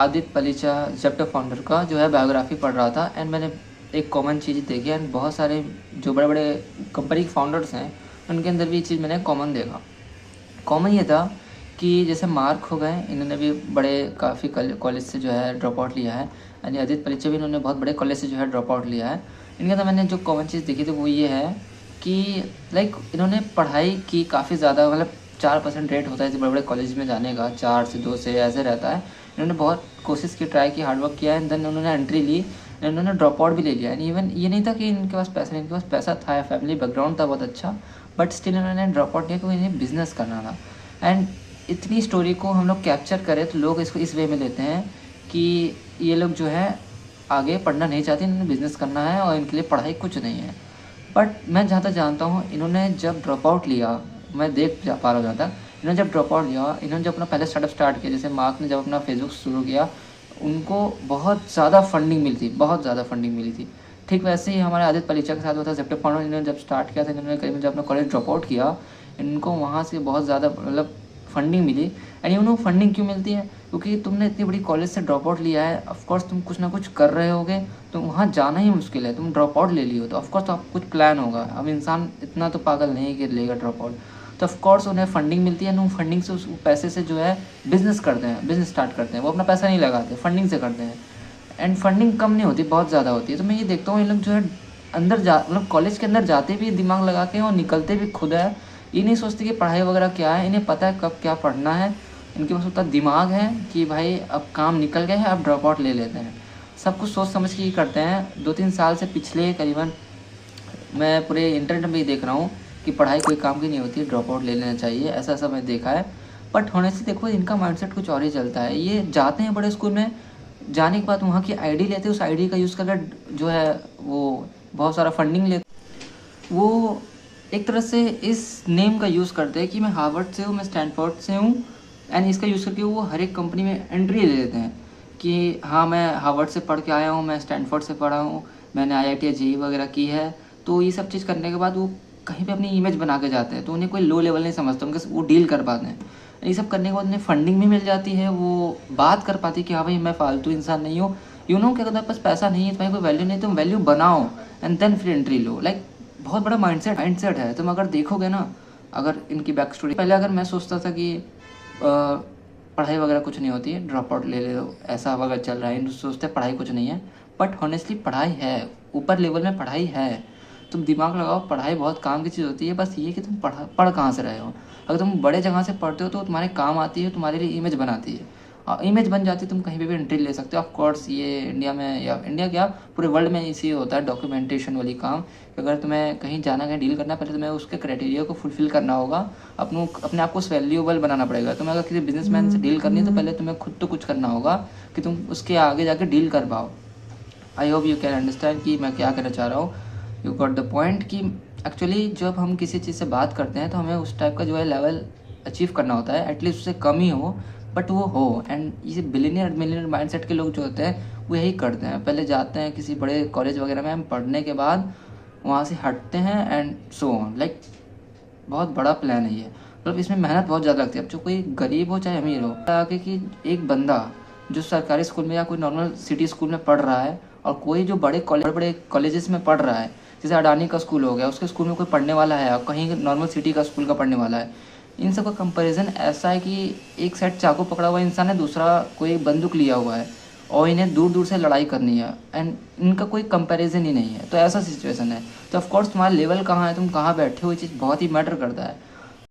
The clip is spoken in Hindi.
आदित्य पलीचा ज़ेप्टो फाउंडर का जो है बायोग्राफी पढ़ रहा था एंड मैंने एक कॉमन चीज़ देखी एंड बहुत सारे जो बड़े बड़े कंपनी के फाउंडर्स हैं उनके अंदर भी ये चीज़ मैंने कॉमन देखा। कॉमन ये था कि जैसे मार्क हो गए, इन्होंने भी बड़े काफ़ी कॉलेज से जो है ड्रॉप आउट लिया है एंड आदित्य परीक्षा भी इन्होंने बहुत बड़े कॉलेज से जो है ड्रॉप आउट लिया है। इनके अंदर मैंने जो कॉमन चीज़ देखी थी वो ये है कि इन्होंने पढ़ाई की काफ़ी ज़्यादा, मतलब 4% रेट होता है बड़े बड़े कॉलेज में जाने का, 4 से 2 से ऐसे रहता है। इन्होंने बहुत कोशिश की, ट्राई की, हार्डवर्क किया एंड देन उन्होंने एंट्री ली, इन्होंने ड्रॉप आउट भी ले लिया एंड इवन ये नहीं था कि इनके पास पैसा नहीं, इनके पास पैसा था, फैमिली बैकग्राउंड था बहुत अच्छा, बट स्टिल इन्होंने ड्रॉप आउट किया क्योंकि इन्हें बिज़नेस करना था। एंड इतनी स्टोरी को हम लोग कैप्चर करें तो लोग इसको इस वे में लेते हैं कि ये लोग जो है आगे पढ़ना नहीं चाहते, इन्होंने बिज़नेस करना है और इनके लिए पढ़ाई कुछ नहीं है। बट मैं जहाँ तक जानता हूँ, इन्होंने जब ड्रॉप आउट लिया, मैं देख पा रहा हूँ जहाँ तक, इन्होंने जब ड्रॉप आउट लिया, इन्होंने जब अपना पहले स्टार्टअप स्टार्ट किया, जैसे मार्क ने जब अपना फेसबुक शुरू किया, उनको बहुत ज़्यादा फंडिंग मिली थी, बहुत ज़्यादा फंडिंग मिली थी। ठीक वैसे ही हमारे आदित्य परीक्षा के साथ हुआ था। ज़ेप्टो फाउंडर इन्होंने जब स्टार्ट किया था, इन्होंने करीबन जब अपना कॉलेज ड्रॉप आउट किया, इनको वहाँ से बहुत ज़्यादा मतलब फंडिंग मिली। एंड यू नो फंडिंग क्यों मिलती है? क्योंकि तुमने इतनी बड़ी कॉलेज से ड्रॉप आउट लिया है, ऑफकोर्स तुम कुछ ना कुछ कर रहे होगे, तो वहाँ जाना ही मुश्किल है। तुम ड्रॉप आउट ले लियो तो ऑफकोर्स तो कुछ प्लान होगा। अब इंसान इतना तो पागल नहीं कि लेगा ड्रॉप आउट, तो ऑफकोर्स उन्हें फंडिंग मिलती है। उन फंडिंग से, उस पैसे से जो है बिज़नेस करते हैं, बिज़नेस स्टार्ट करते हैं। वो अपना पैसा नहीं लगाते, फंडिंग से करते हैं। एंड फंडिंग कम नहीं होती, बहुत ज़्यादा होती है। तो मैं ये देखता हूँ ये लोग जो है अंदर जा, मतलब कॉलेज के अंदर जाते भी दिमाग लगा के और निकलते भी खुद है। ये नहीं सोचते कि पढ़ाई वगैरह क्या है, इन्हें पता है कब क्या पढ़ना है। इनके पास उतना दिमाग है कि भाई अब काम निकल गए हैं, अब ड्रॉप आउट ले लेते हैं। सब कुछ सोच समझ के ही करते हैं। 2-3 साल से पिछले करीबन मैं पूरे इंटरनेट में ही देख रहा हूँ कि पढ़ाई कोई काम की नहीं होती, ड्रॉप आउट ले लेना चाहिए, ऐसा ऐसा मैं देखा है। बट होनेस्टली देखो, इनका माइंडसेट कुछ और ही चलता है। ये जाते हैं बड़े स्कूल में, जाने के बाद वहाँ की आईडी लेते हैं, उस आईडी का यूज़ करके जो है वो बहुत सारा फंडिंग लेते, वो एक तरह से इस नेम का यूज़ करते हैं कि मैं हार्वर्ड से हूँ, मैं स्टैनफोर्ड से हूँ, एंड इसका यूज़ करके वो हर एक कंपनी में एंट्री ले लेते हैं कि हाँ मैं हार्वर्ड से पढ़ के आया हूँ, मैं स्टैनफोर्ड से पढ़ा हूँ, मैंने IIT या JEE वगैरह की है। तो ये सब चीज़ करने के बाद वो कहीं पे अपनी इमेज बना के जाते हैं, तो उन्हें कोई लो लेवल नहीं समझता, उनके वो डील कर पाते हैं। ये सब करने के बाद उन्हें फंडिंग भी मिल जाती है, वो बात कर पाती है कि हाँ भाई मैं फालतू इंसान नहीं हूँ। यू नो कि अगर तुम्हारे पास पैसा नहीं है, तुम्हारी कोई वैल्यू नहीं, तुम वैल्यू बनाओ एंड देन फिर एंट्री लो। बहुत बड़ा माइंडसेट है। तुम अगर देखोगे ना, अगर इनकी बैक स्टोरी, पहले अगर मैं सोचता था कि पढ़ाई वगैरह कुछ नहीं होती है, ड्रॉप आउट ले लो, ऐसा वगैरह चल रहा है, सोचते पढ़ाई कुछ नहीं है। बट हॉनेस्टली पढ़ाई है, ऊपर लेवल में पढ़ाई है। तुम दिमाग लगाओ, पढ़ाई बहुत काम की चीज़ होती है। बस ये कि तुम पढ़ कहाँ से रहे हो। अगर तुम बड़े जगह से पढ़ते हो तो तुम्हारे काम आती है, तुम्हारे लिए इमेज बनाती है, और इमेज बन जाती है, तुम कहीं पे भी एंट्री ले सकते हो। ऑफ कोर्स ये इंडिया में, या इंडिया क्या पूरे वर्ल्ड में इसी होता है डॉक्यूमेंटेशन वाली काम, कि अगर तुम्हें कहीं जाना, कहीं डील करना है, पहले तुम्हें उसके क्राइटेरिया को फुलफिल करना होगा, अपने आप को वैल्यूएबल बनाना पड़ेगा। तुम्हें अगर किसी बिजनेसमैन से डील करनी है तो पहले तुम्हें खुद तो कुछ करना होगा कि तुम उसके आगे जाके डील कर पाओ। I hope you can understand कि मैं क्या कहना चाह रहा हूँ। यू गॉट द पॉइंट कि एक्चुअली जब हम किसी चीज़ से बात करते हैं तो हमें उस टाइप का जो है लेवल अचीव करना होता है, एटलीस्ट उससे कम ही हो, बट वो हो। एंड ये बिलियनियर मिलियनियर माइंडसेट के लोग जो होते हैं वो यही करते हैं, पहले जाते हैं किसी बड़े कॉलेज वगैरह में, हम पढ़ने के बाद वहाँ से हटते हैं एंड सो ऑन। बहुत बड़ा प्लान है ये, मतलब इसमें मेहनत बहुत ज़्यादा लगती है। अब जो कोई गरीब हो चाहे अमीर हो, आगे कि एक बंदा जो सरकारी स्कूल में या कोई नॉर्मल सिटी स्कूल में पढ़ रहा है, और कोई जो बड़े कॉलेजेस में पढ़ रहा है, जैसे अडानी का स्कूल हो गया, उसके स्कूल में कोई पढ़ने वाला है, और कहीं नॉर्मल सिटी का स्कूल का पढ़ने वाला है, इन सब का कंपैरिजन ऐसा है कि एक साइड चाकू पकड़ा हुआ इंसान है, दूसरा कोई बंदूक लिया हुआ है, और इन्हें दूर दूर से लड़ाई करनी है, एंड इनका कोई कंपैरिजन ही नहीं है। तो ऐसा सिचुएशन है। तो ऑफकोर्स तुम्हारा लेवल कहाँ है, तुम कहाँ बैठे हो, ये चीज़ बहुत ही मैटर करता है।